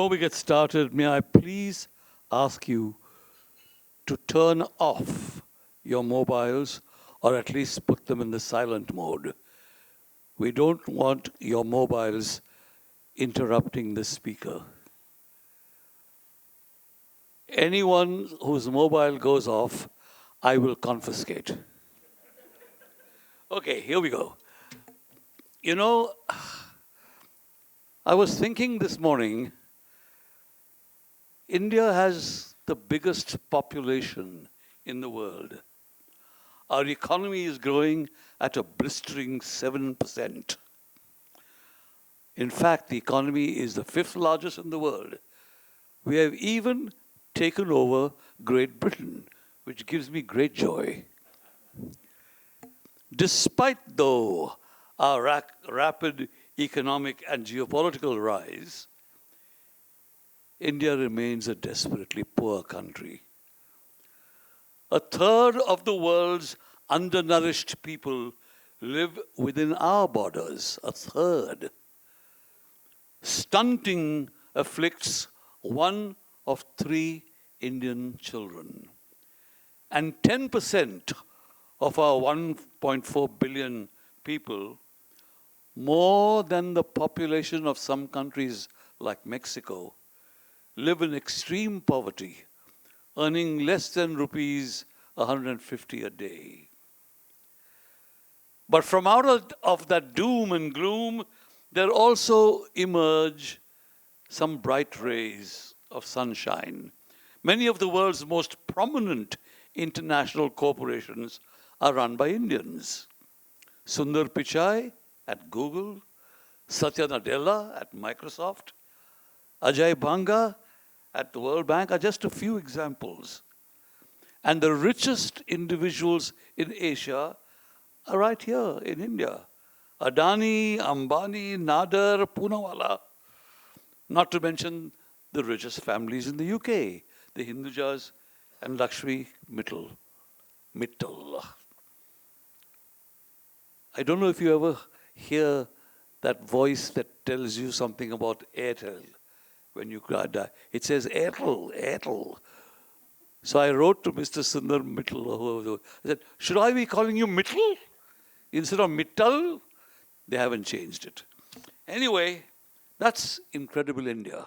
Before we get started, may I please ask you to turn off your mobiles or at least put them in the silent mode. We don't want your mobiles interrupting the speaker. Anyone whose mobile goes off, I will confiscate. Okay, here we go. You know, I was thinking this morning, India has the biggest population in the world. Our economy is growing at a blistering 7%. In fact, the economy is the 5th largest in the world. We have even taken over Great Britain, which gives me great joy. Despite, though, our rapid economic and geopolitical rise, India remains a desperately poor country. A third of the world's undernourished people live within our borders, a third. Stunting afflicts 1 of 3 Indian children. And 10% of our 1.4 billion people, more than the population of some countries like Mexico, live in extreme poverty, earning less than rupees 150 a day. But from out of that doom and gloom, there also emerge some bright rays of sunshine. Many of the world's most prominent international corporations are run by Indians. Sundar Pichai at Google, Satya Nadella at Microsoft, Ajay Banga at the World Bank are just a few examples. And the richest individuals in Asia are right here in India. Adani, Ambani, Nadar, Poonawalla, not to mention the richest families in the UK, the Hindujas and Lakshmi Mittal. I don't know if you ever hear that voice that tells you something about Airtel when you die. It says Airtel, Airtel. So I wrote to Mr. Sundar Mittal. I said, should I be calling you Mittal instead of Mittal? They haven't changed it. Anyway, that's incredible India.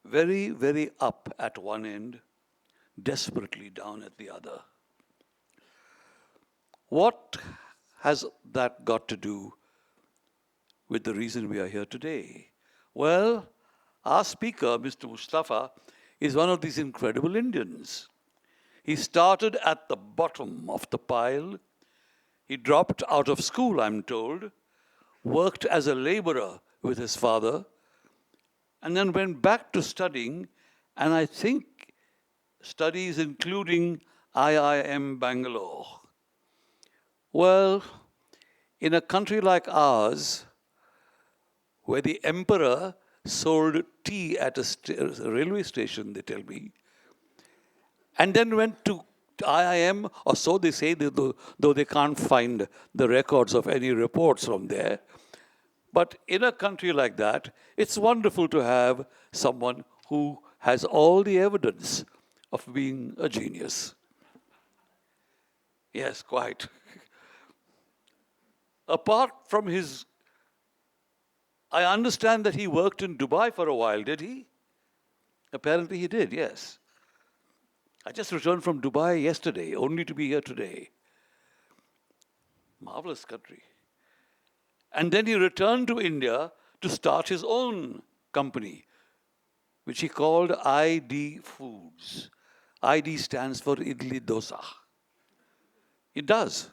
Very, very up at one end, desperately down at the other. What has that got to do with the reason we are here today? Well, our speaker, Mr. Musthafa, is one of these incredible Indians. He started at the bottom of the pile. He dropped out of school, I'm told, worked as a laborer with his father, and then went back to studying, and I think studies including IIM Bangalore. Well, in a country like ours, where the emperor sold tea at a railway station, they tell me, and then went to IIM, or so they say, though they can't find the records of any reports from there. But in a country like that, it's wonderful to have someone who has all the evidence of being a genius. Yes, quite. Apart from his, I understand that he worked in Dubai for a while, did he? Apparently he did, yes. I just returned from Dubai yesterday, only to be here today. Marvelous country. And then he returned to India to start his own company, which he called ID Foods. ID stands for idli, dosa. It does.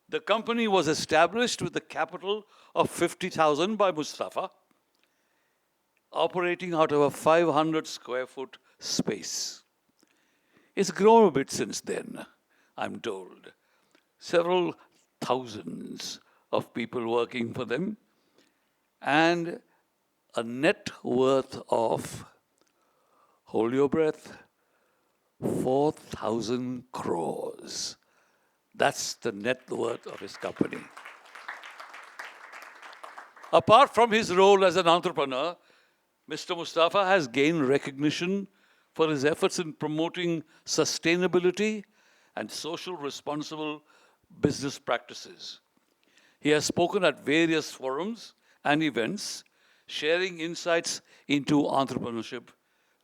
The company was established with a capital of 50,000 by Musthafa, operating out of a 500 square foot space. It's grown a bit since then, I'm told. Several thousands of people working for them, and a net worth of, hold your breath, 4,000 crores. That's the net worth of his company. Apart from his role as an entrepreneur, Mr. Mustafa has gained recognition for his efforts in promoting sustainability and social responsible business practices. He has spoken at various forums and events, sharing insights into entrepreneurship,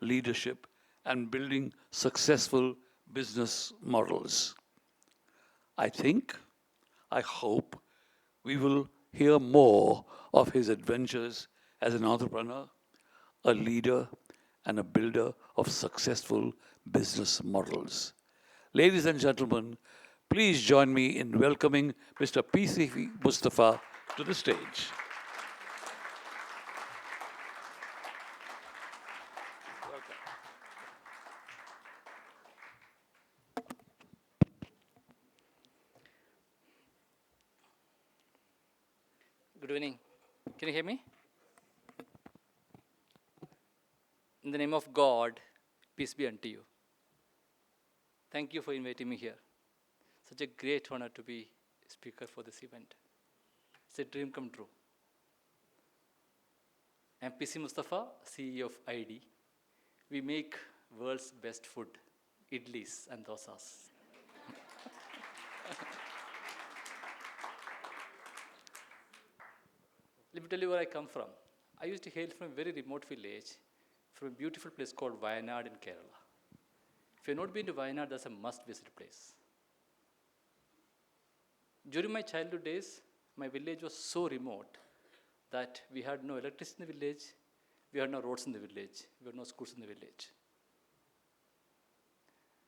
leadership, and building successful business models. I think, I hope, we will hear more of his adventures as an entrepreneur, a leader, and a builder of successful business models. Ladies and gentlemen, please join me in welcoming Mr. PC Musthafa to the stage. Good evening. Can you hear me? In the name of God, peace be unto you. Thank you for inviting me here. Such a great honor to be speaker for this event. It's a dream come true. I'm PC Musthafa, CEO of ID. We make world's best food, idlis and dosas. Let me tell you where I come from. I used to hail from a very remote village, from a beautiful place called Wayanad in Kerala. If you've not been to Wayanad, that's a must-visit place. During my childhood days, my village was so remote that we had no electricity in the village, we had no roads in the village, we had no schools in the village.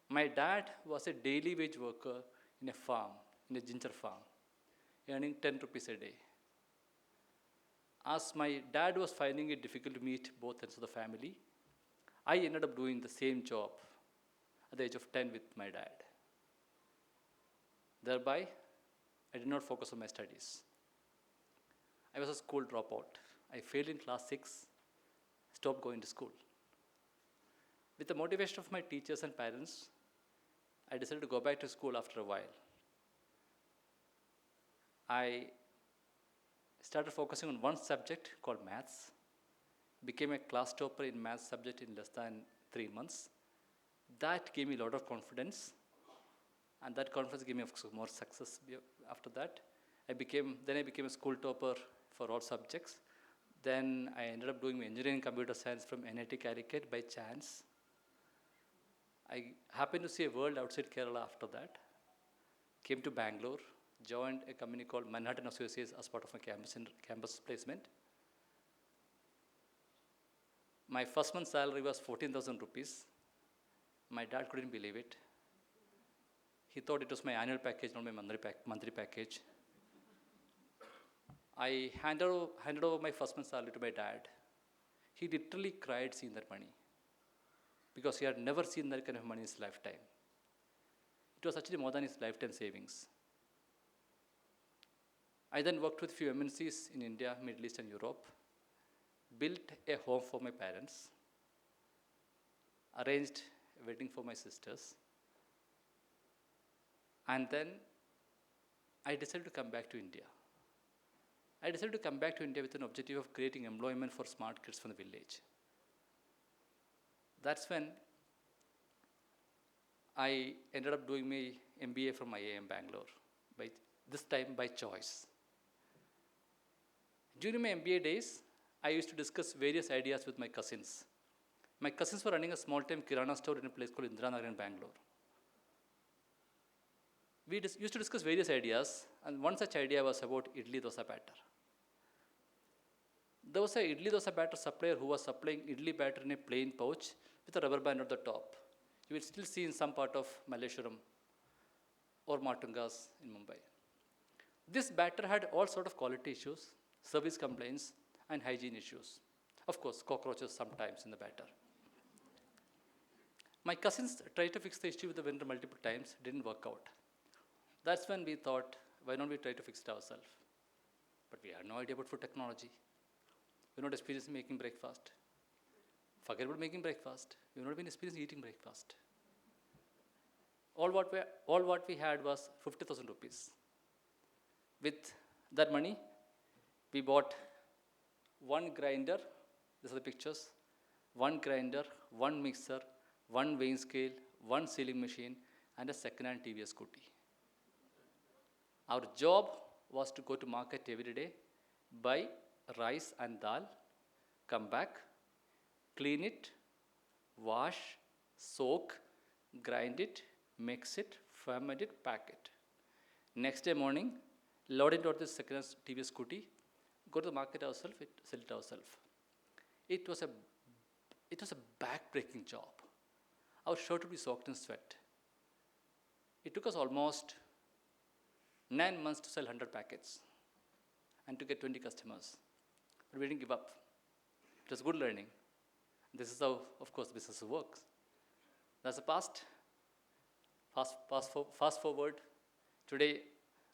My dad was a daily wage worker in a farm, in a ginger farm, earning 10 rupees a day. As my dad was finding it difficult to meet both ends of the family, I ended up doing the same job at the age of 10 with my dad. Thereby, I did not focus on my studies. I was a school dropout. I failed in class 6, stopped going to school. With the motivation of my teachers and parents, I decided to go back to school after a while. I started focusing on one subject called maths, became a class topper in maths subject in less than 3 months. That gave me a lot of confidence, and that confidence gave me more success after that. I became a school topper for all subjects. Then I ended up doing my engineering computer science from NIT Calicut by chance. I happened to see a world outside Kerala after that. Came to Bangalore, joined a company called Manhattan Associates as part of my campus placement. My first month's salary was 14,000 rupees. My dad couldn't believe it. He thought it was my annual package, not my monthly package. I handed over my first month's salary to my dad. He literally cried seeing that money because he had never seen that kind of money in his lifetime. It was actually more than his lifetime savings. I then worked with a few MNCs in India, Middle East, and Europe, built a home for my parents, arranged a wedding for my sisters, and then I decided to come back to India. I decided to come back to India with an objective of creating employment for smart kids from the village. That's when I ended up doing my MBA from IIM Bangalore, this time by choice. During my MBA days, I used to discuss various ideas with my cousins. My cousins were running a small-time kirana store in a place called Indiranagar in Bangalore. We used to discuss various ideas, and one such idea was about idli dosa batter. There was an idli dosa batter supplier who was supplying idli batter in a plain pouch with a rubber band at the top. You will still see in some part of Malleshwaram or Matungas in Mumbai. This batter had all sorts of quality issues, service complaints, and hygiene issues. Of course, cockroaches sometimes in the batter. My cousins tried to fix the issue with the vendor multiple times, didn't work out. That's when we thought, why don't we try to fix it ourselves? But we had no idea about food technology. We're not experienced in making breakfast. Forget about making breakfast. We've not been experienced in eating breakfast. All what we had was 50,000 rupees. With that money, we bought one grinder. These are the pictures. one grinder, one mixer, one weighing scale, one sealing machine, and a second-hand TVS scooty. Our job was to go to market every day, buy rice and dal, come back, clean it, wash, soak, grind it, mix it, ferment it, pack it. Next day morning, load it onto the second TVS scooty, go to the market ourselves, sell it ourselves. It was a back-breaking job. Our shirt would be soaked in sweat. It took us almost 9 months to sell 100 packets and to get 20 customers. But we didn't give up. It was good learning. This is how, of course, business works. That's the past. Fast forward. Today,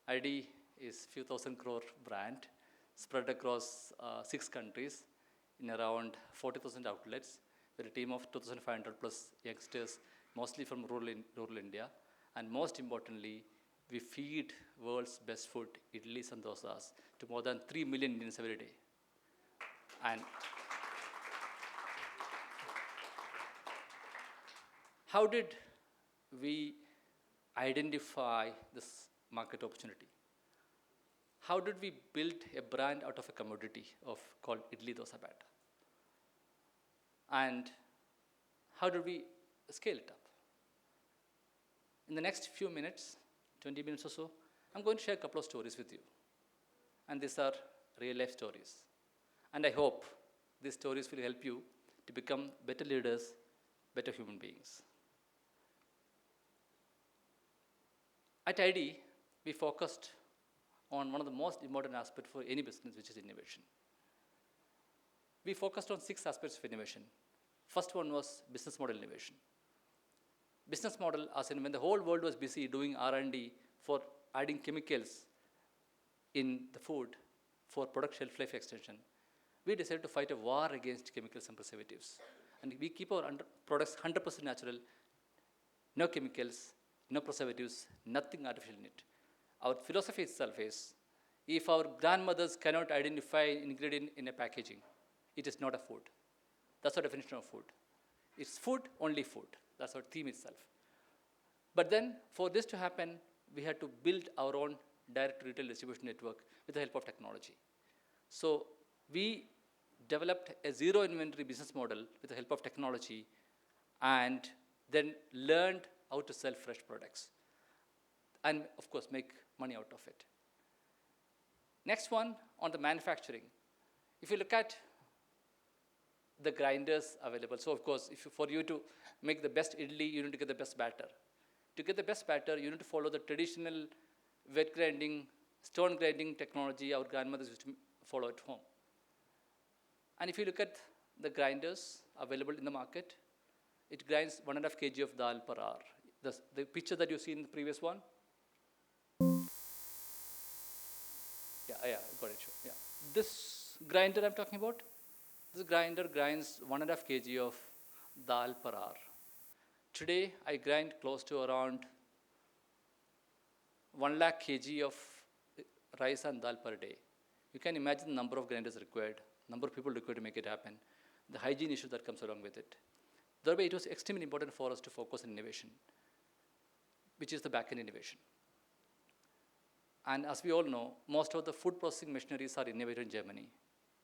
ID is few thousand crore brand spread across 6 countries in around 40,000 outlets with a team of 2,500 plus youngsters, mostly from rural India. And most importantly, we feed world's best food, idlis and dosas, to more than 3 million Indians every day. And how did we identify this market opportunity? How did we build a brand out of a commodity called idli dosa batter? And how did we scale it up? In the next few minutes, 20 minutes or so, I'm going to share a couple of stories with you. And these are real life stories. And I hope these stories will help you to become better leaders, better human beings. At ID, we focused on one of the most important aspects for any business, which is innovation. We focused on 6 aspects of innovation. First one was business model innovation. Business model, as in when the whole world was busy doing R&D for adding chemicals in the food for product shelf life extension, we decided to fight a war against chemicals and preservatives. And we keep our products 100% natural, no chemicals, no preservatives, nothing artificial in it. Our philosophy itself is, if our grandmothers cannot identify an ingredient in a packaging, it is not a food. That's our definition of food. It's food, only food. That's our theme itself. But then, for this to happen, we had to build our own direct retail distribution network with the help of technology. So we developed a zero inventory business model with the help of technology and then learned how to sell fresh products and, of course, make money out of it. Next one, on the manufacturing. If you look at the grinders available, so of course, for you to make the best idli, you need to get the best batter. To get the best batter, you need to follow the traditional wet grinding, stone grinding technology our grandmothers used to follow at home. And if you look at the grinders available in the market, it grinds 1.5 kg of dal per hour. The picture that you see in the previous one, got it. Sure. Yeah. This grinder I'm talking about, this grinder grinds 1.5 kg of dal per hour. Today, I grind close to around 1 lakh kg of rice and dal per day. You can imagine the number of grinders required, number of people required to make it happen, the hygiene issue that comes along with it. Thereby, it was extremely important for us to focus on innovation, which is the back-end innovation. And as we all know, most of the food processing machineries are innovated in Germany.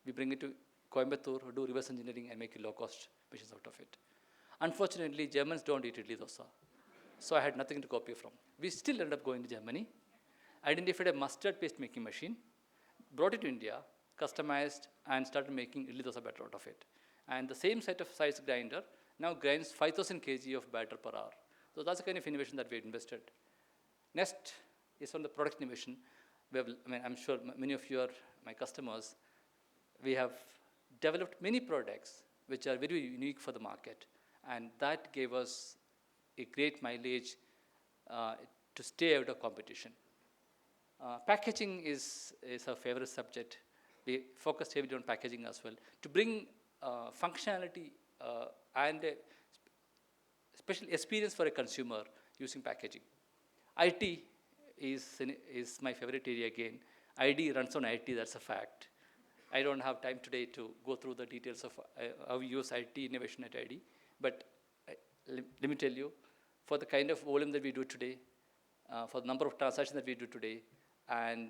We bring it to Coimbatore, do reverse engineering, and make low-cost machines out of it. Unfortunately, Germans don't eat idli dosa. So I had nothing to copy from. We still ended up going to Germany, identified a mustard paste making machine, brought it to India, customized, and started making idli dosa batter out of it. And the same set of size grinder now grinds 5,000 kg of batter per hour. So that's the kind of innovation that we invested. Next is on the product innovation. I'm sure many of you are my customers. We have developed many products which are very unique for the market. And that gave us a great mileage to stay out of competition. Packaging is our favorite subject. We focused heavily on packaging as well to bring functionality and a special experience for a consumer using packaging. IT is my favorite area again. ID runs on IT, that's a fact. I don't have time today to go through the details of how we use IT innovation at ID, but let me tell you, for the kind of volume that we do today, for the number of transactions that we do today, and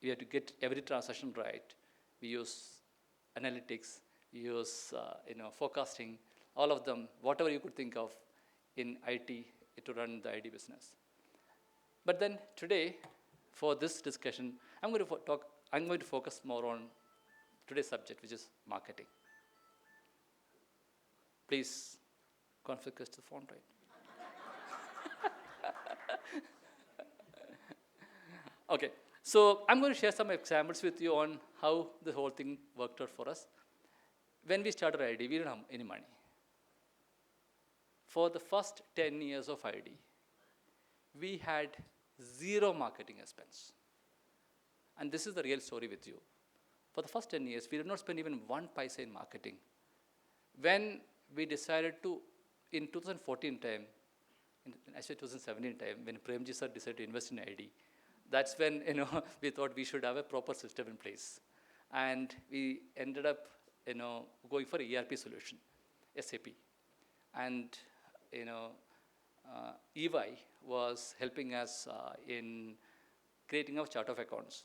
we have to get every transaction right, we use analytics, we use forecasting, all of them, whatever you could think of in IT to run the ID business. But then today, for this discussion, I'm going to focus more on today's subject, which is marketing. Please configure the font right. Okay, so I'm going to share some examples with you on how the whole thing worked out for us. When we started ID, we didn't have any money. For the first 10 years of ID, we had zero marketing expense. And this is the real story with you. For the first 10 years, we did not spend even one paisa in marketing. When we decided to, in 2014 time, actually 2017 time, when Premji sir decided to invest in ID, that's when we thought we should have a proper system in place. And we ended up going for ERP solution, SAP. And EY was helping us in creating our chart of accounts.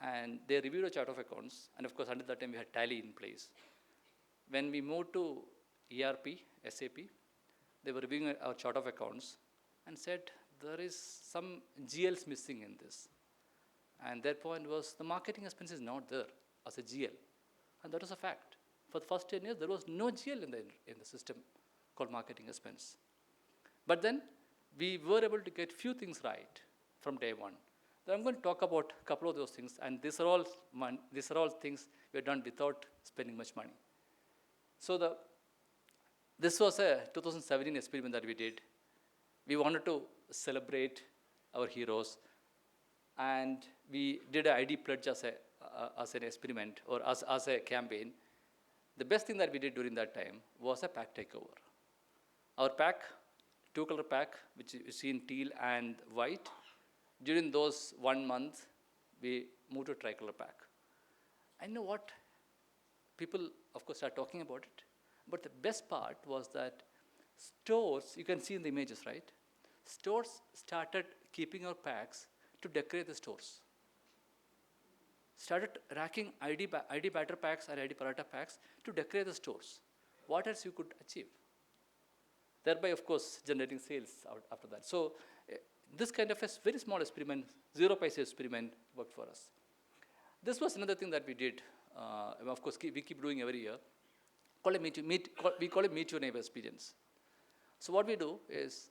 And they reviewed our chart of accounts. And of course, until that time, we had Tally in place. When we moved to ERP, SAP, they were reviewing our chart of accounts and said, there is some GLs missing in this. And their point was, the marketing expense is not there as a GL. And that was a fact. For the first 10 years, there was no GL in the system called marketing expense. But then, we were able to get few things right from day one. Then I'm going to talk about a couple of those things, and these are all things we have done without spending much money. So this was a 2017 experiment that we did. We wanted to celebrate our heroes, and we did an ID pledge as an experiment or as a campaign. The best thing that we did during that time was a pack takeover. Our pack, two-color pack, which you see in teal and white, during those 1 month, we moved to a tricolor pack. I know what people, of course, are talking about it, but the best part was that stores, you can see in the images, right? Stores started keeping our packs to decorate the stores. Started racking ID batter packs and ID paratha packs to decorate the stores. What else you could achieve? Thereby, of course, generating sales after that. So this kind of a very small experiment, 0 paisa experiment, worked for us. This was another thing that we did. Of course, we keep doing every year. We call it Meet Your Neighbor experience. So what we do is,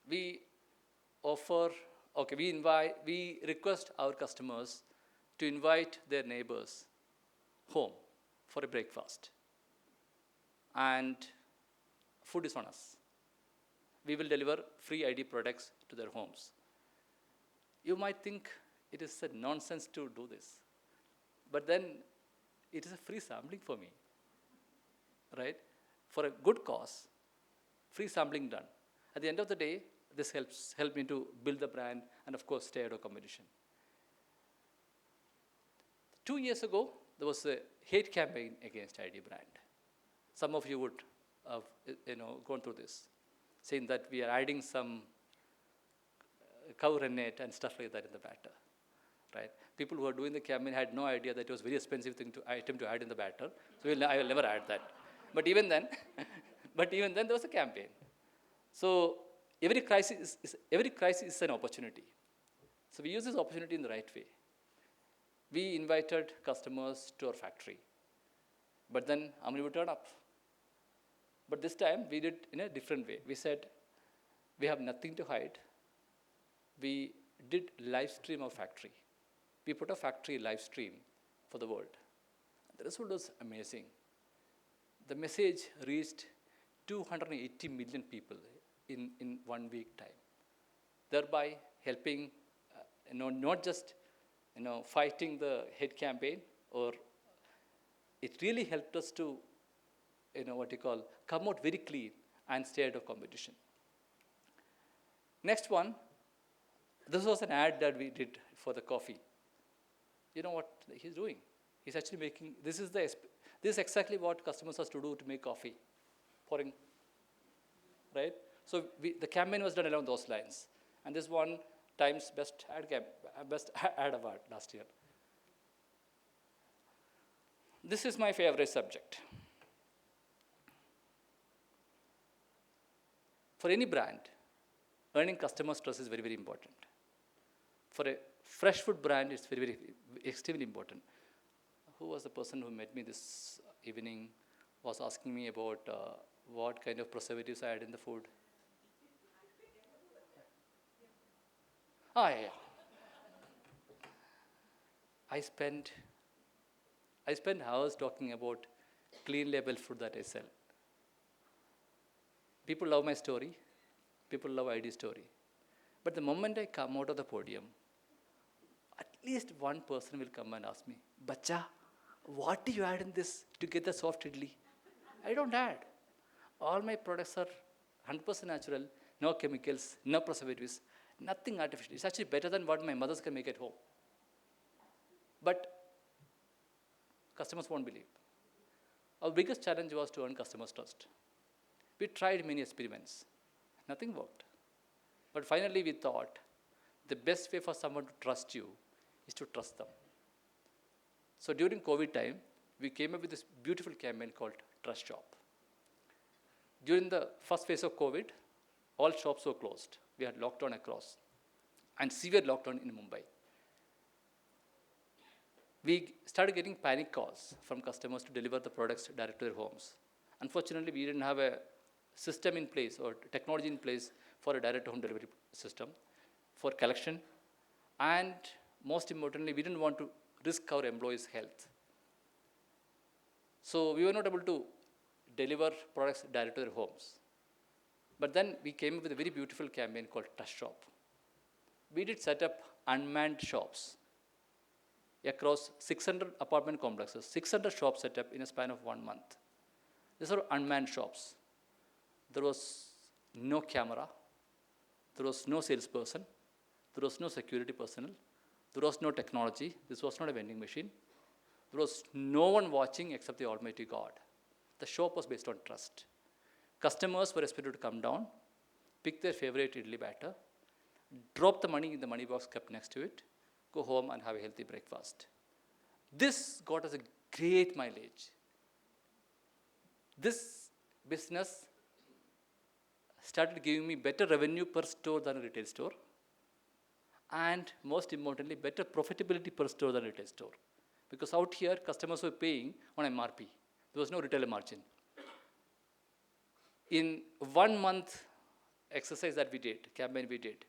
we request our customers to invite their neighbors home for a breakfast. And food is on us. We will deliver free ID products to their homes. You might think it is a nonsense to do this, but then it is a free sampling for me, right? For a good cause, free sampling done. At the end of the day, this helped me to build the brand and, of course, stay out of competition. 2 years ago, there was a hate campaign against ID brand. Some of you would have gone through this, saying that we are adding some cow rennet and stuff like that in the batter, right? People who were doing the campaign had no idea that it was a very expensive item to add in the batter, so I will never add that. But even then, there was a campaign. So every crisis is an opportunity. So we use this opportunity in the right way. We invited customers to our factory, but then how many would turn up? But this time, we did in a different way. We said, we have nothing to hide. We did live stream our factory. We put a factory live stream for the world. The result was amazing. The message reached 280 million people in 1 week time, thereby helping, not just fighting the hate campaign, or it really helped us to come out very clean and stay out of competition. Next one, this was an ad that we did for the coffee. you know what he's doing? He's actually making, this is exactly what customers has to do to make coffee, pouring, right? So the campaign was done along those lines. And this won Times Best Ad Award last year. This is my favorite subject. For any brand, earning customers' trust is very, very important. For a fresh food brand, it's very, very extremely important. Who was the person who met me this evening, was asking me about what kind of preservatives I had in the food? Ah, yeah. I spent hours talking about clean label food that I sell. People love my story. People love ID story. But the moment I come out of the podium, at least one person will come and ask me, Bacha, what do you add in this to get the soft idli? I don't add. All my products are 100% natural, no chemicals, no preservatives, nothing artificial. It's actually better than what my mothers can make at home. But customers won't believe. Our biggest challenge was to earn customers' trust. We tried many experiments. Nothing worked. But finally we thought the best way for someone to trust you is to trust them. So during COVID time, we came up with this beautiful campaign called Trust Shop. During the first phase of COVID, all shops were closed. We had lockdown across and severe lockdown in Mumbai. We started getting panic calls from customers to deliver the products direct to their homes. Unfortunately, we didn't have a system in place or technology in place for a direct home delivery system for collection. And most importantly, we didn't want to risk our employees' health. So we were not able to deliver products direct to their homes. But then we came up with a very beautiful campaign called Trust Shop. We did set up unmanned shops across 600 apartment complexes, 600 shops set up in a span of 1 month. These are unmanned shops. There was no camera, there was no salesperson, there was no security personnel, there was no technology, this was not a vending machine, there was no one watching except the Almighty God. The shop was based on trust. Customers were expected to come down, pick their favorite idli batter, drop the money in the money box kept next to it, go home and have a healthy breakfast. This got us a great mileage. This business started giving me better revenue per store than a retail store, and most importantly, better profitability per store than a retail store. Because out here, customers were paying on MRP. There was no retailer margin. In 1 month exercise that we did, campaign we did,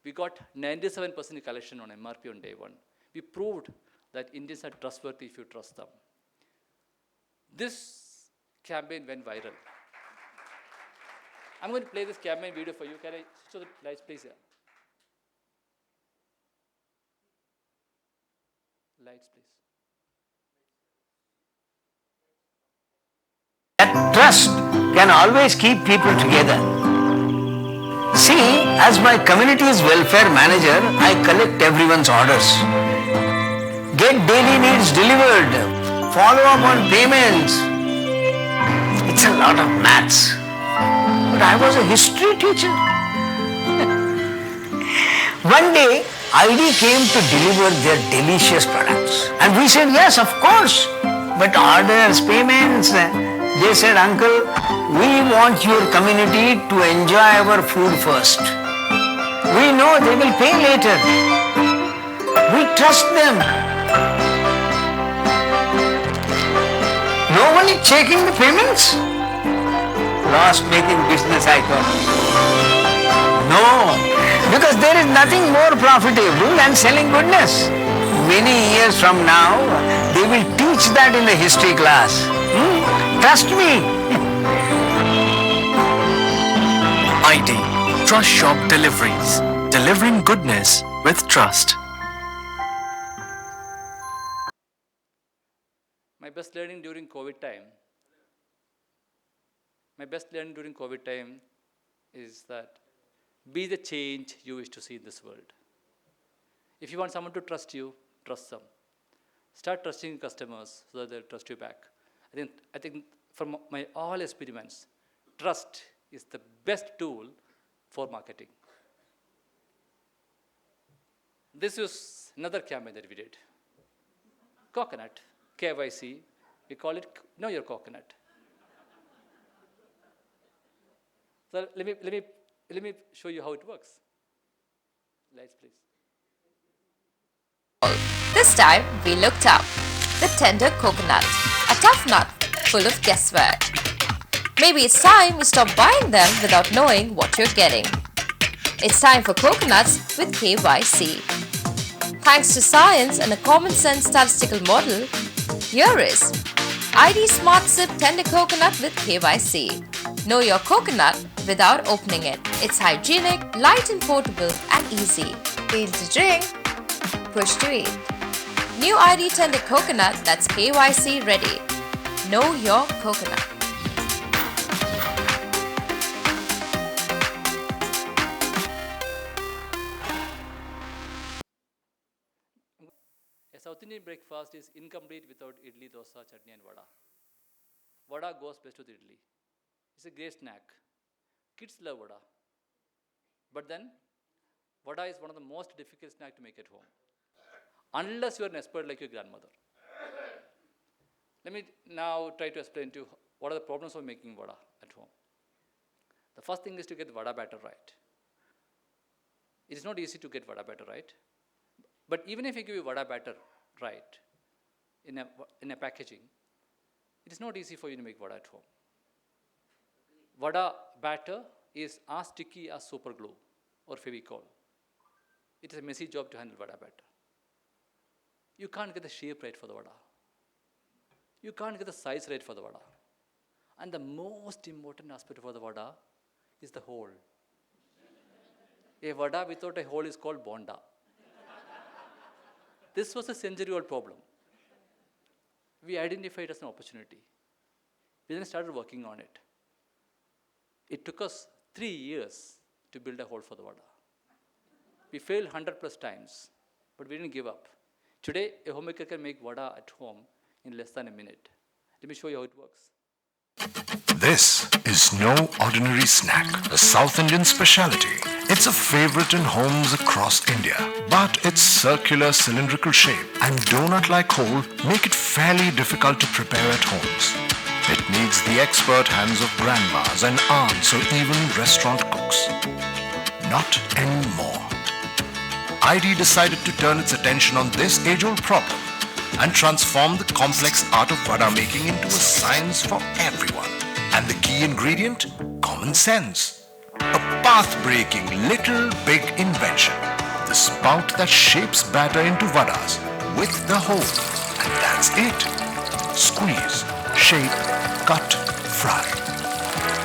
we got 97% collection on MRP on day one. We proved that Indians are trustworthy if you trust them. This campaign went viral. I'm going to play this campaign video for you. Can I show the lights, please? Yeah. Lights, please. That trust can always keep people together. See, as my community's welfare manager, I collect everyone's orders, get daily needs delivered, follow up on payments. It's a lot of maths. But I was a history teacher. One day, ID came to deliver their delicious products. And we said, yes, of course. But orders, payments, they said, Uncle, we want your community to enjoy our food first. We know they will pay later. We trust them. No one is checking the payments? Lost making business, I thought. No, because there is nothing more profitable than selling goodness. Many years from now, they will teach that in the history class. Trust me. ID, Trust Shop Deliveries. Delivering goodness with trust. My best learning during COVID time is that be the change you wish to see in this world. If you want someone to trust you, trust them. Start trusting customers so that they'll trust you back. I think from my all experiments, trust is the best tool for marketing. This is another campaign that we did. Coconut, KYC, we call it Know Your Coconut. So let me show you how it works. Lights, please. This time, we looked up the tender coconut, a tough nut full of guesswork. Maybe it's time you stop buying them without knowing what you're getting. It's time for coconuts with KYC. Thanks to science and a common sense statistical model, here is ID Smart Sip Tender Coconut with KYC. Know your coconut without opening it. It's hygienic, light and portable, and easy. Feel to drink, push to eat. New ID Tender Coconut that's KYC ready. Know your coconut. A South Indian breakfast is incomplete without idli, dosa, chutney, and vada. Vada goes best with idli. It's a great snack. Kids love vada. But then, vada is one of the most difficult snacks to make at home, unless you are an expert like your grandmother. Let me now try to explain to you what are the problems of making vada at home. The first thing is to get vada batter right. It is not easy to get vada batter right. But even if you give you vada batter right in a packaging, it is not easy for you to make vada at home. Vada batter is as sticky as super glue or Fevicol. It is a messy job to handle vada batter. You can't get the shape right for the vada. You can't get the size right for the vada. And the most important aspect for the vada is the hole. A vada without a hole is called bonda. This was a century-old problem. We identified it as an opportunity. We then started working on it. It took us 3 years to build a hole for the vada. We failed 100+ times, but we didn't give up. Today, a homemaker can make vada at home in less than a minute. Let me show you how it works. This is no ordinary snack, a South Indian speciality. It's a favorite in homes across India, but its circular cylindrical shape and donut-like hole make it fairly difficult to prepare at homes. It needs the expert hands of grandmas and aunts or even restaurant cooks. Not anymore. ID decided to turn its attention on this age-old problem and transform the complex art of vada making into a science for everyone. And the key ingredient? Common sense. A path-breaking little big invention. The spout that shapes batter into vadas with the hole. And that's it. Squeeze, shape, cut, fry.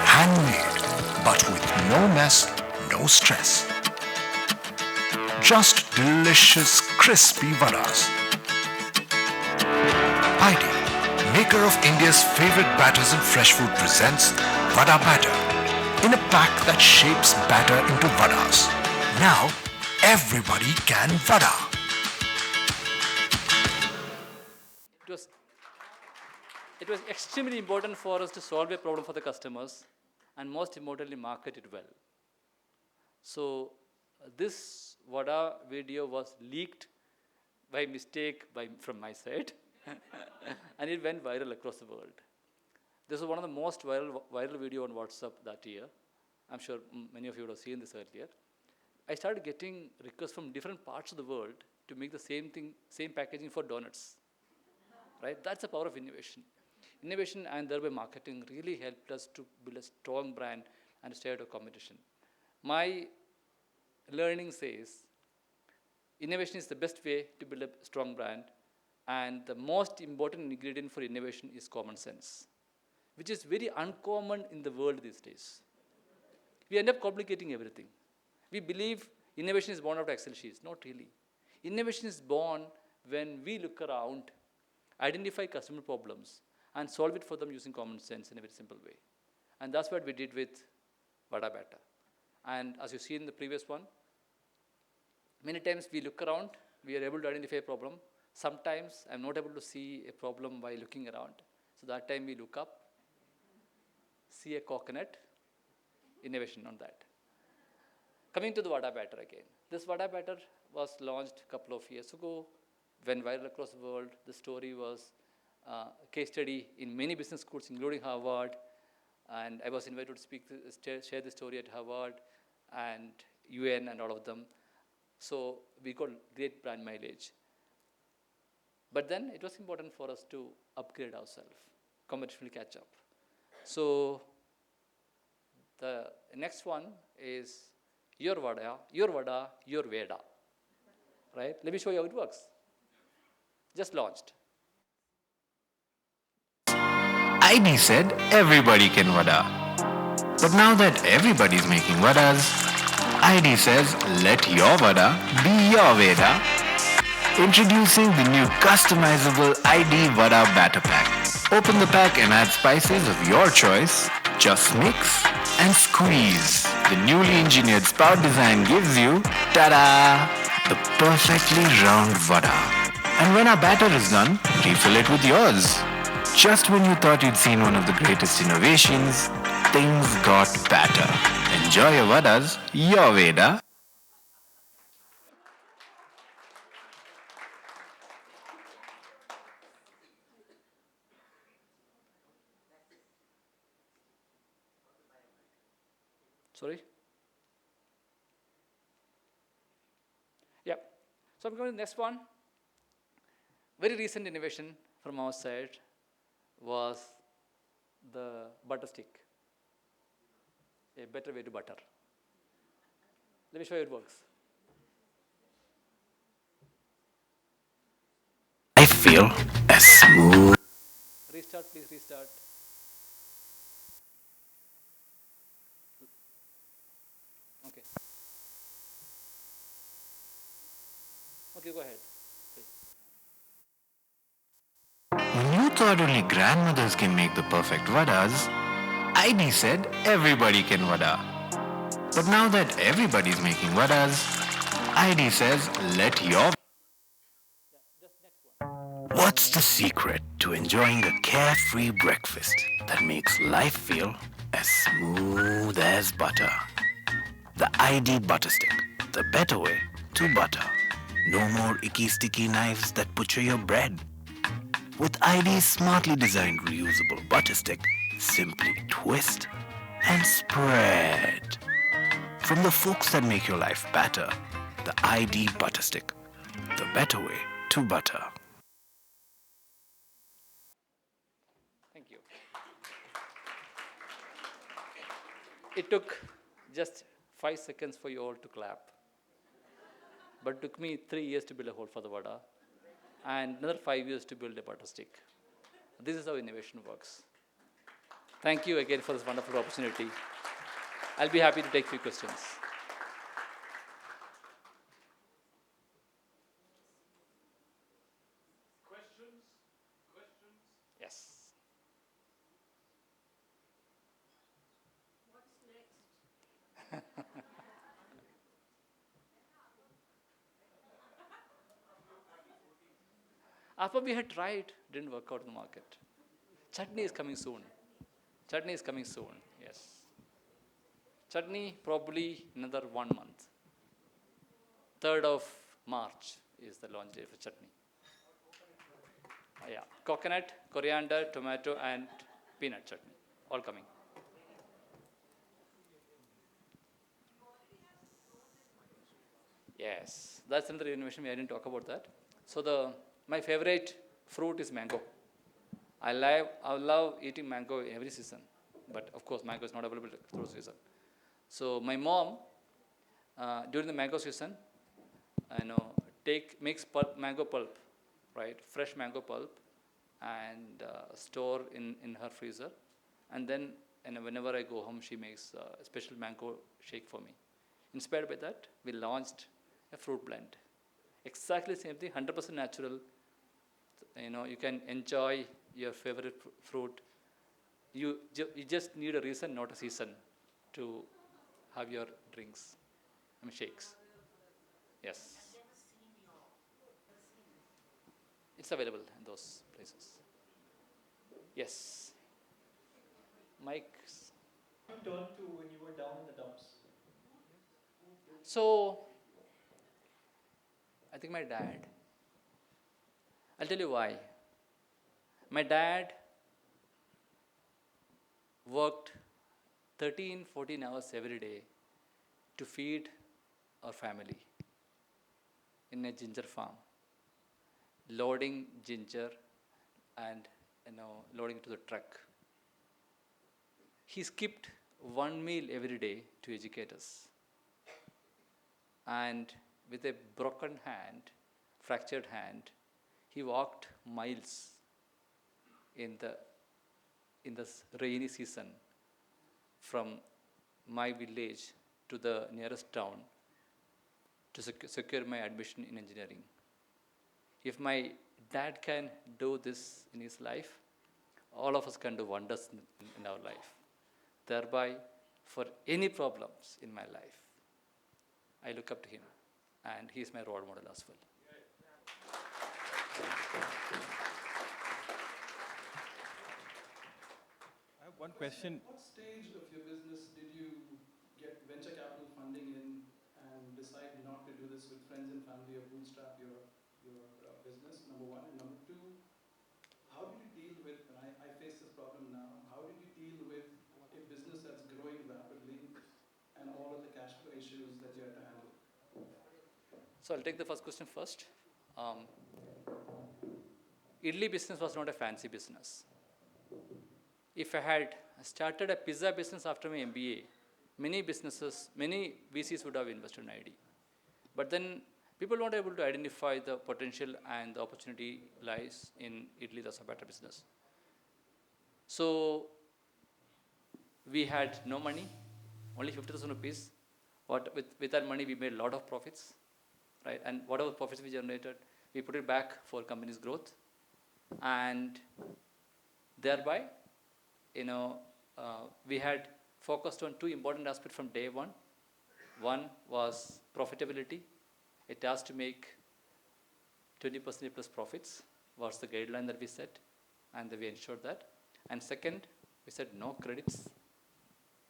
Handmade, but with no mess, no stress. Just delicious, crispy vadas. ID, maker of India's favorite batters and fresh food, presents Vada Batter in a pack that shapes batter into vadas. Now, everybody can vada. It was extremely important for us to solve a problem for the customers and most importantly, market it well. So this vada video was leaked by mistake from my side and it went viral across the world. This was one of the most viral video on WhatsApp that year. I'm sure many of you would have seen this earlier. I started getting requests from different parts of the world to make the same thing, same packaging for donuts. Right? That's the power of innovation. Innovation and thereby marketing really helped us to build a strong brand and stay out of competition. My learning says innovation is the best way to build a strong brand, and the most important ingredient for innovation is common sense, which is very uncommon in the world these days. We end up complicating everything. We believe innovation is born out of Excel sheets. Not really. Innovation is born when we look around, identify customer problems, and solve it for them using common sense in a very simple way. And that's what we did with Vada Batter. And as you see in the previous one, many times we look around, we are able to identify a problem, Sometimes I'm not able to see a problem by looking around. So that time we look up, see a coconut, innovation on that. Coming to the vada batter again. This vada batter was launched a couple of years ago, went viral across the world. The story was a case study in many business schools, including Harvard. And I was invited to speak, share the story at Harvard and UN and all of them. So we got great brand mileage. But then it was important for us to upgrade ourselves, competitively catch up. So the next one is your vada, your Veda. Right? Let me show you how it works. Just launched. ID said everybody can vada. But now that everybody's making vadas, ID says let your vada be your Veda. Introducing the new customizable ID Vada Batter Pack. Open the pack and add spices of your choice. Just mix and squeeze. The newly engineered spout design gives you, ta-da, the perfectly round vada. And when our batter is done, refill it with yours. Just when you thought you'd seen one of the greatest innovations, things got better. Enjoy your vadas, your Veda. Sorry? Yep. So I'm going to the next one. Very recent innovation from our side was the butter stick. A better way to butter. Let me show you it works. I feel as smooth. Restart, please restart. Okay. Okay, go ahead. Please. When you thought only grandmothers can make the perfect vadas, ID said everybody can vada. But now that everybody's making vadas, ID says let your... What's the secret to enjoying a carefree breakfast that makes life feel as smooth as butter? The ID Butter Stick, the better way to butter. No more icky sticky knives that butcher your bread. With ID's smartly designed reusable butter stick, simply twist and spread. From the folks that make your life better, the ID Butter Stick, the better way to butter. Thank you. It took just 5 seconds for you all to clap. But it took me 3 years to build a hole for the vada and another 5 years to build a butter stick. This is how innovation works. Thank you again for this wonderful opportunity. I'll be happy to take few questions. Yes. After we had tried, didn't work out in the market. Chutney is coming soon. Chutney is coming soon, yes. Chutney, probably another 1 month. 3rd of March is the launch day for chutney. Yeah, coconut, coriander, tomato, and peanut chutney, all coming. Yes, that's another innovation. I didn't talk about that. So my favorite fruit is mango. I love eating mango every season, but of course mango is not available through season. So my mom, during the mango season, makes mango pulp, right? Fresh mango pulp, and store in her freezer, and then whenever I go home, she makes a special mango shake for me. Inspired by that, we launched a fruit blend. Exactly the same thing, 100% natural. You can enjoy your favorite fruit. You just need a reason, not a season, to have your drinks, shakes. Yes. It's available in those places. Yes. Mike. You turned to when you were down in the dumps? So, I think my dad. I'll tell you why. My dad worked 13, 14 hours every day to feed our family in a ginger farm, loading ginger and loading it to the truck. He skipped one meal every day to educate us. And with a broken hand, fractured hand, he walked miles in the rainy season from my village to the nearest town to secure my admission in engineering. If my dad can do this in his life, all of us can do wonders in our life. Thereby, for any problems in my life, I look up to him, and he is my role model as well. I have one question. What stage of your business did you get venture capital funding in and decide not to do this with friends and family or bootstrap your business, number one? And number two, how did you deal with, and I face this problem now, how did you deal with a business that's growing rapidly and all of the cash flow issues that you had to handle? So I'll take the first question first. Idli business was not a fancy business. If I had started a pizza business after my MBA, many VCs would have invested in ID. But then people weren't able to identify the potential and the opportunity lies in idli dosa batter business. So we had no money, only 50,000 rupees. With that money, we made a lot of profits, right? And whatever profits we generated, we put it back for company's growth, and thereby, we had focused on two important aspects from day one. One was profitability. It has to make 20% plus profits was the guideline that we set, and we ensured that. And second, we said no credits,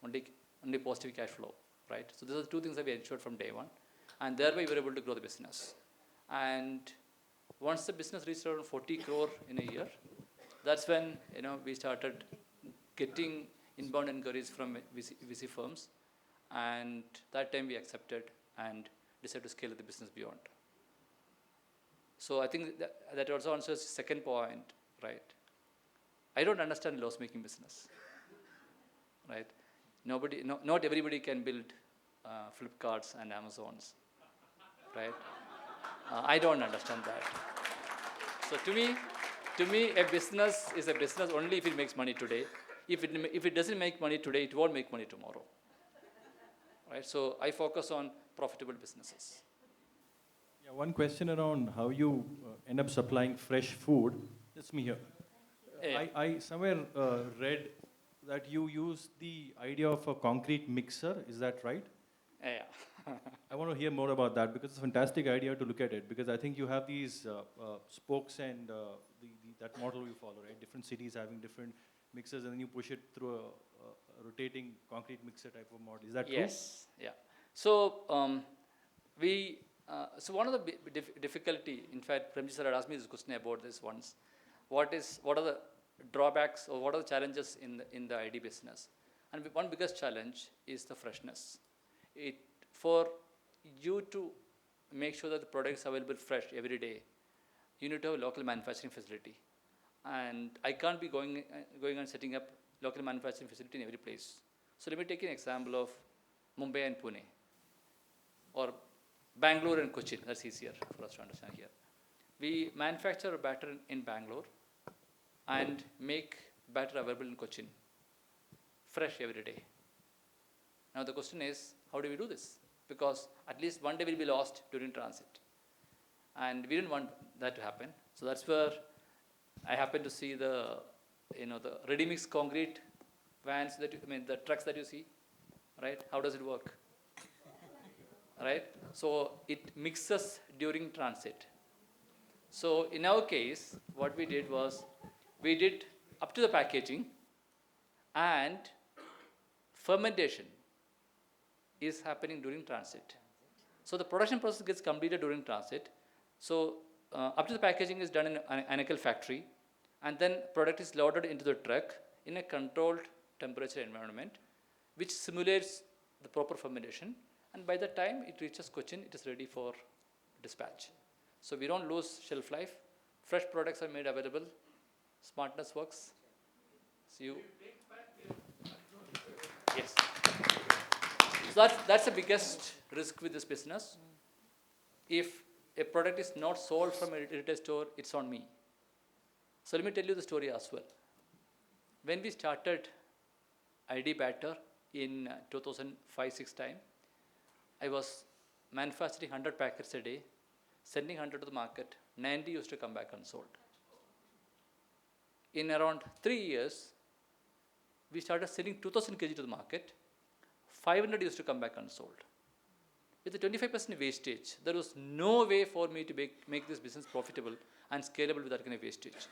only positive cash flow, right? So these are the two things that we ensured from day one, and thereby we were able to grow the business. And once the business reached around 40 crore in a year, that's when we started getting inbound inquiries from VC firms, and that time we accepted and decided to scale the business beyond. So I think that also answers the second point, right? I don't understand loss-making business, right? Not everybody can build Flipkarts and Amazons, right? I don't understand that. So to me, a business is a business only if it makes money today. If it doesn't make money today, it won't make money tomorrow, right? So I focus on profitable businesses. Yeah, one question around how you end up supplying fresh food. That's me here. Yeah. I somewhere read that you use the idea of a concrete mixer. Is that right? Yeah. I want to hear more about that because it's a fantastic idea to look at it, because I think you have these spokes and that model you follow, right? Different cities having different mixers, and then you push it through a rotating concrete mixer type of model. Is that true? Yes. Yeah. So so one of the difficulty, in fact, Premji sir had asked me this question about this once. What are the drawbacks or what are the challenges in the ID business? And one biggest challenge is the freshness. For you to make sure that the product is available fresh every day, you need to have a local manufacturing facility. And I can't be going and setting up local manufacturing facility in every place. So let me take an example of Mumbai and Pune, or Bangalore and Cochin. That's easier for us to understand here. We manufacture a batter in Bangalore and make batter available in Cochin, fresh every day. Now the question is, how do we do this? Because at least one day will be lost during transit. And we didn't want that to happen. So that's where I happened to see the ready-mix concrete vans the trucks that you see, right? How does it work? Right? So it mixes during transit. So in our case, what we did was, we did up to the packaging, and fermentation is happening during transit. So the production process gets completed during transit. So up to the packaging is done in an Anakel factory, and then product is loaded into the truck in a controlled temperature environment, which simulates the proper fermentation. And by the time it reaches Cochin, it is ready for dispatch. So we don't lose shelf life. Fresh products are made available. Smartness works. So you, yes. So that's the biggest risk with this business. If a product is not sold from a retail store, it's on me. So let me tell you the story as well. When we started ID batter in 2005-06 time, I was manufacturing 100 packets a day, sending 100 to the market. 90 used to come back unsold. In around 3 years, we started selling 2,000 kg to the market. 500 used to come back unsold. With the 25% wastage, there was no way for me to make this business profitable and scalable with that kind of wastage.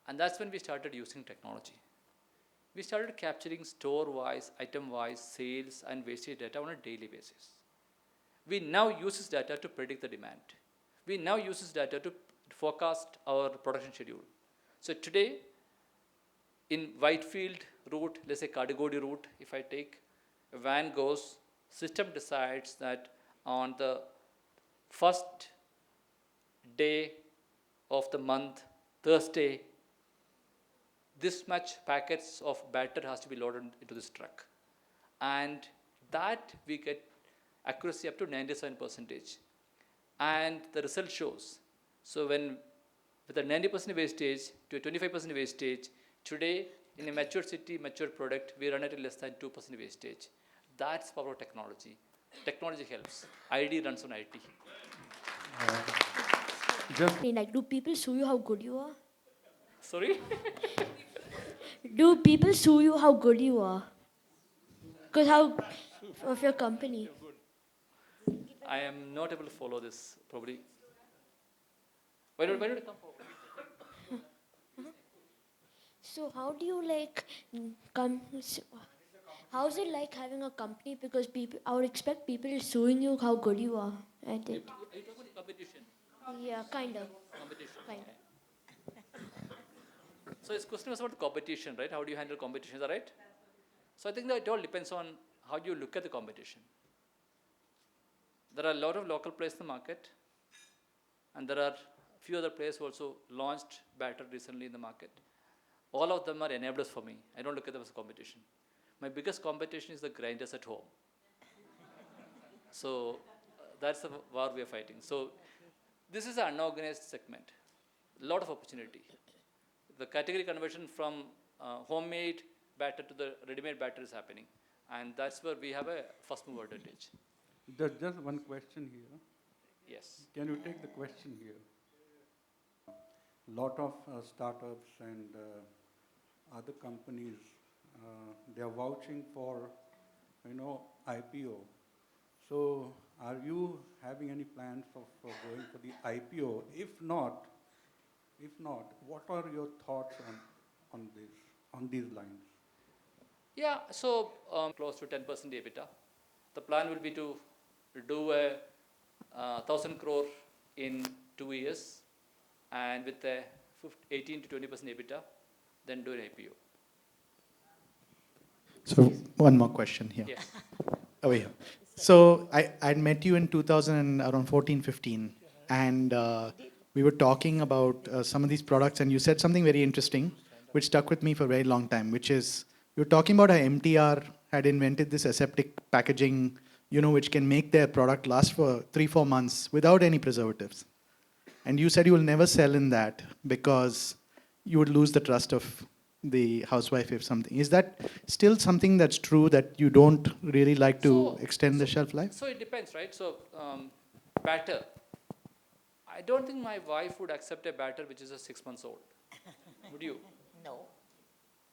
And that's when we started using technology. We started capturing store-wise, item-wise sales and wastage data on a daily basis. We now use this data to predict the demand. We now use this data to forecast our production schedule. So today, in Whitefield route, let's say Kadigodi route, if I take, a van goes, system decides that on the first day of the month, Thursday, this much packets of batter has to be loaded into this truck. And that we get accuracy up to 97%. And the result shows. So when with a 90% wastage to a 25% wastage, today in a mature city, mature product, we run at less than 2% wastage. That's power of technology. Technology helps. ID runs on IT. Like, do people sue you how good you are? Sorry? Do people sue you how good you are? Because how of your company? I am not able to follow this, probably. Why don't you come forward? So how do you like come? How's it like having a company? Because people, I would expect people suing you how good you are at it. Are you talking about competition? Yeah, kind of. Competition. Kind of. So his question was about competition, right? How do you handle competition, is that right? So I think that it all depends on how you look at the competition. There are a lot of local players in the market, and there are a few other players who also launched batter recently in the market. All of them are enablers for me. I don't look at them as competition. My biggest competition is the grinders at home. So that's the war we are fighting. So this is an unorganized segment. A lot of opportunity. The category conversion from homemade batter to the ready-made batter is happening. And that's where we have a first mover advantage. There's just one question here. Yes. Can you take the question here? Lot of startups and other companies, they are vouching for, IPO. So are you having any plans for going for the IPO? If not, what are your thoughts on these lines? Yeah, so close to 10% EBITDA. The plan will be to do a 1,000 crore in 2 years, and with a 18 to 20% EBITDA, then do an IPO. So one more question here. Yes. Over here. So I met you in 2014, 15, and we were talking about some of these products, and you said something very interesting, which stuck with me for a very long time, which is you were talking about how MTR had invented this aseptic packaging, which can make their product last for 3-4 months without any preservatives. And you said you will never sell in that because you would lose the trust of the housewife if something. Is that still something that's true, that you don't really like to extend the shelf life? So it depends, right? So batter. I don't think my wife would accept a batter which is a 6 months old. Would you? No.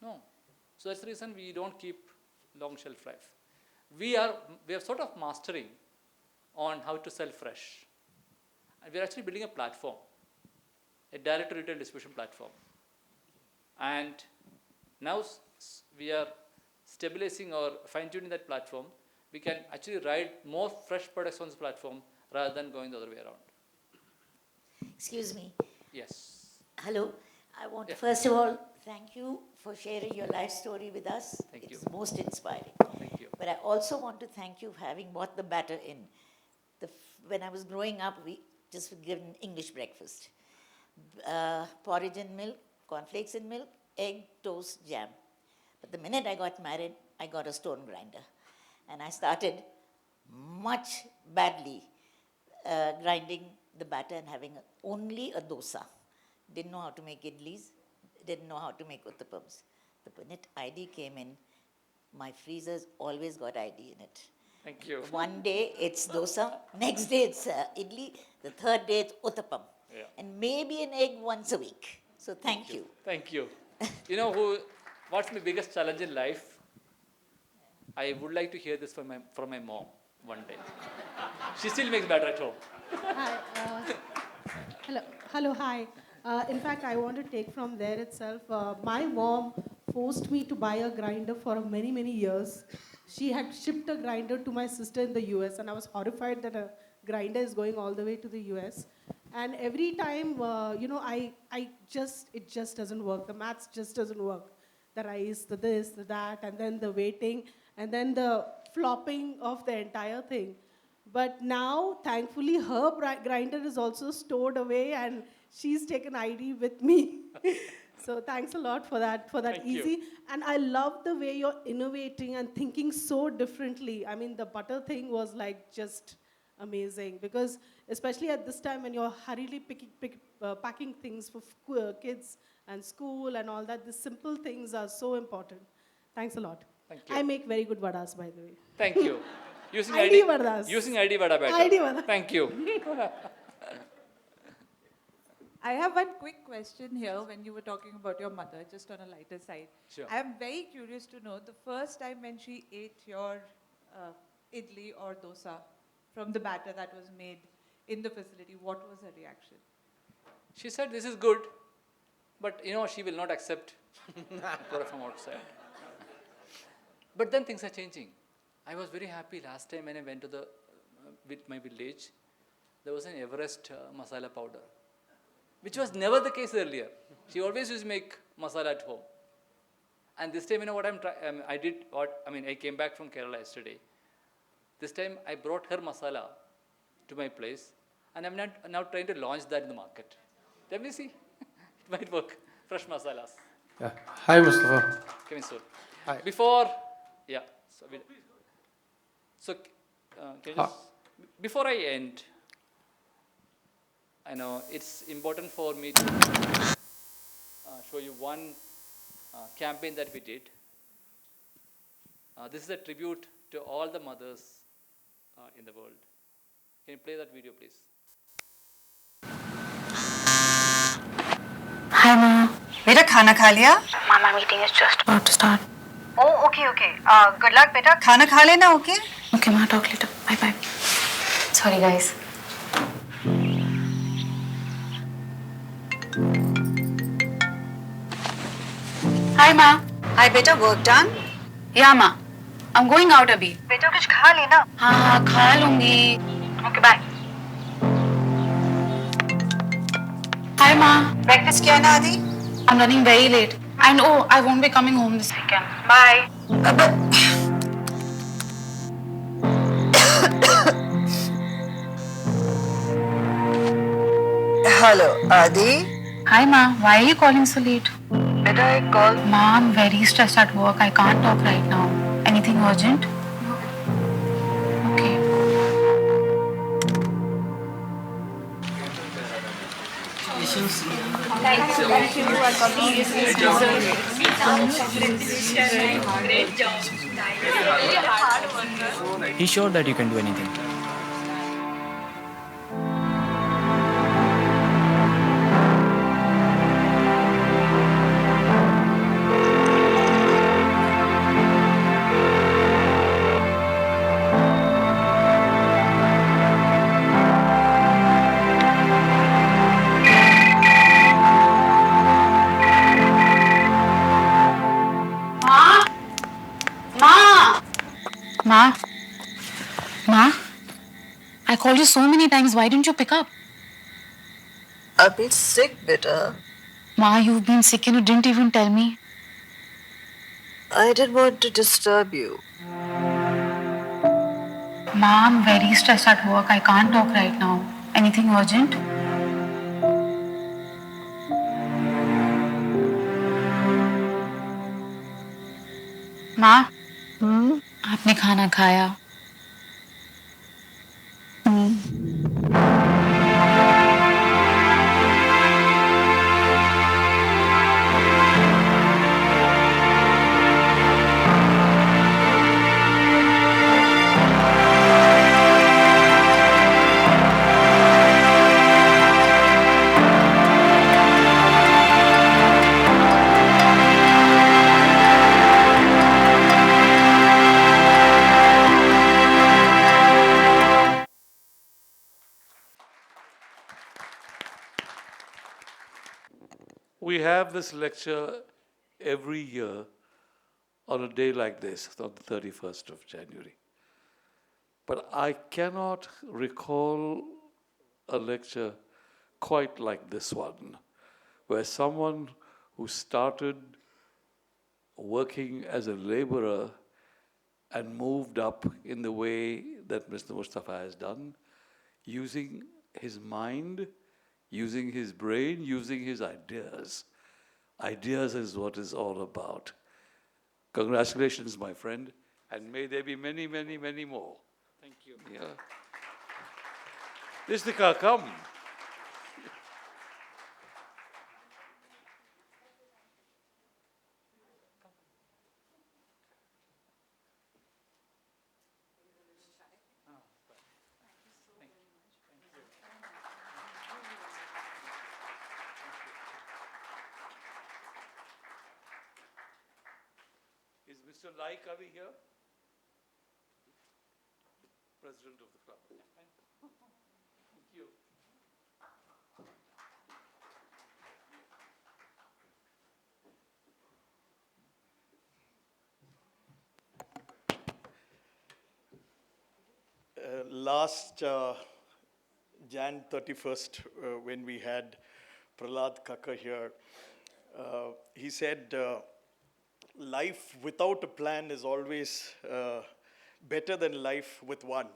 No. So that's the reason we don't keep long shelf life. We are sort of mastering on how to sell fresh. And we are actually building a platform. a direct-to-retail distribution platform. And now we are stabilizing or fine-tuning that platform. We can actually write more fresh products on this platform rather than going the other way around. Excuse me. Yes. Hello. I want to first of all thank you for sharing your life story with us. Thank you. It's most inspiring. Thank you. But I also want to thank you for having brought the batter in. When I was growing up, we just were given English breakfast. Porridge and milk, cornflakes and milk, egg, toast, jam. But the minute I got married, I got a stone grinder. And I started much badly grinding the batter and having only a dosa. Didn't know how to make idlis, didn't know how to make uttapams. The minute ID came in, my freezers always got ID in it. Thank you. One day it's dosa, next day it's idli, the third day it's uttapam. Yeah. And maybe an egg once a week. So thank you. Thank you. You know what's my biggest challenge in life? I would like to hear this from my mom one day. She still makes batter at home. Hi. Hello, hi. In fact, I want to take from there itself. My mom forced me to buy a grinder for many, many years. She had shipped a grinder to my sister in the US, and I was horrified that a grinder is going all the way to the US. And every time, it just doesn't work. The maths just doesn't work. The rice, the this, the that, and then the waiting, and then the flopping of the entire thing. But now, thankfully, her grinder is also stored away, and she's taken ID with me. So thanks a lot for that Thank easy. you. And I love the way you're innovating and thinking so differently. I mean, the butter thing was like just amazing, because especially at this time when you're hurriedly packing things for kids and school and all that, the simple things are so important. Thanks a lot. Thank you. I make very good vadas, by the way. Thank you. Using ID vadas. Using ID vada better. ID vada. Thank you. I have one quick question here when you were talking about your mother, just on a lighter side. Sure. I am very curious to know the first time when she ate your idli or dosa from the batter that was made in the facility, what was her reaction? She said, this is good, but she will not accept product from outside. But then things are changing. I was very happy last time when I went to with my village. There was an Everest masala powder, which was never the case earlier. She always used to make masala at home. And this time, what I came back from Kerala yesterday. This time, I brought her masala to my place, and I'm now trying to launch that in the market. Let me see. It might work. Fresh masalas. Yeah. Hi, Musthafa. Coming soon. Hi. Before I end, I know it's important for me to show you one campaign that we did. This is a tribute to all the mothers in the world. Can you play that video, please? Hi, Ma. बेटा खाना खा लिया? Mama, meeting is just about to start. Oh, okay. Good luck, बेटा. खाना खा लेना, okay? Okay, Ma, talk later. Bye. Sorry, guys. Hi, Ma. Hi, बेटा. Work done? Yeah, Ma. I'm going out abhi. बेटा कुछ खा लेना. हाँ, खा लूँगी. Okay, bye. Hi, Ma. Breakfast क्या है ना आदि? I'm running very late. And I won't be coming home this weekend. Bye. Hello, Adi. Hi, Ma. Why are you calling so late? बेटा एक call. Ma, I'm very stressed at work. I can't talk right now. Anything urgent? Okay. Thank you. Great job. He's sure that you can do anything. called you so many times. Why didn't you pick up? I've been sick, beta. Ma, you've been sick and you didn't even tell me. I didn't want to disturb you. Ma, I'm very stressed at work. I can't talk right now. Anything urgent? माँ आपने खाना खाया? We have this lecture every year on a day like this, on the 31st of January. But I cannot recall a lecture quite like this one, where someone who started working as a laborer and moved up in the way that Mr. Musthafa has done, using his mind, using his brain, using his ideas. Ideas is what it's all about. Congratulations, my friend, and may there be many, many, many more. Thank you. Yeah. Istika, come. Is Mr. Laik Ali here? President of the club. Thank you. Last Jan 31st, when we had Prahlad Kaka here, he said, life without a plan is always better than life with one.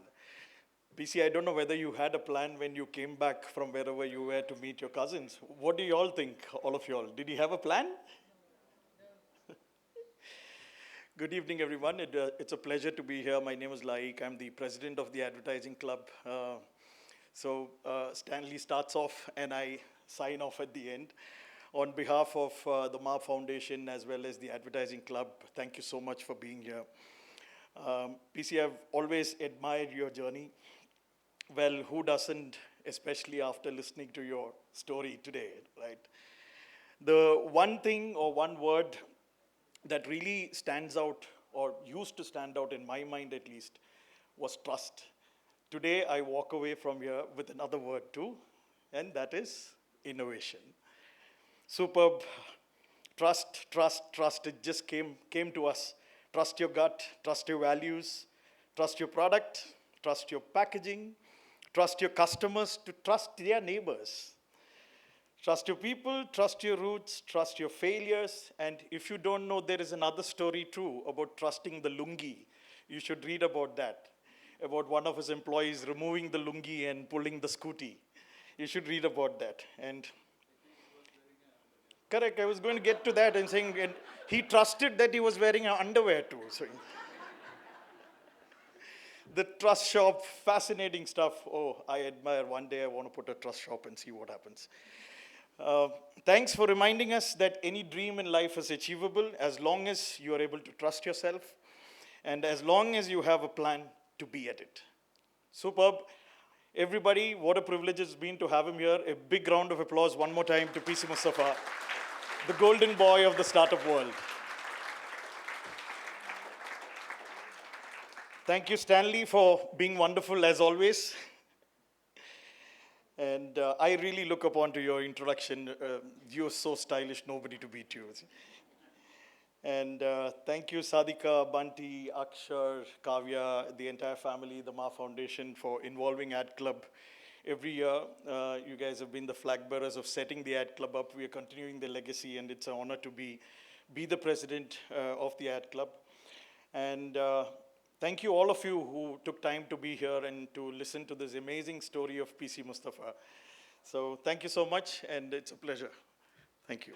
PC, I don't know whether you had a plan when you came back from wherever you were to meet your cousins. What do you all think, all of you all? Did you have a plan? Good evening, everyone. It's a pleasure to be here. My name is Laik. I'm the president of the Advertising Club. Stanley starts off and I sign off at the end. On behalf of the Ma Foundation as well as the Advertising Club, thank you so much for being here. PC, I've always admired your journey. Well, who doesn't, especially after listening to your story today, right? The one thing or one word that really stands out, or used to stand out in my mind at least, was trust. Today, I walk away from here with another word too, and that is innovation. Superb. Trust, trust, trust. It just came to us. Trust your gut, trust your values, trust your product, trust your packaging, trust your customers to trust their neighbors. Trust your people, trust your roots, trust your failures. And if you don't know, there is another story too about trusting the lungi. You should read about that, about one of his employees removing the lungi and pulling the scooty. You should read about that. And correct, I was going to get to that and saying, and he trusted that he was wearing underwear too. So, the trust shop, fascinating stuff. Oh, I admire. One day I want to put a trust shop and see what happens. Thanks for reminding us that any dream in life is achievable as long as you are able to trust yourself and as long as you have a plan to be at it. Superb. Everybody, what a privilege it's been to have him here. A big round of applause one more time to PC Musthafa, the golden boy of the startup world. Thank you, Stanley, for being wonderful as always. And I really look upon to your introduction. You're so stylish, nobody to beat you. And thank you, Sadika, Bunty, Akshar, Kavya, the entire family, the Ma Foundation, for involving Ad Club every year. You guys have been the flag bearers of setting the Ad Club up. We are continuing the legacy, and it's an honor to be the president of the Ad Club. And thank you, all of you who took time to be here and to listen to this amazing story of PC Musthafa. So thank you so much, and it's a pleasure. Thank you.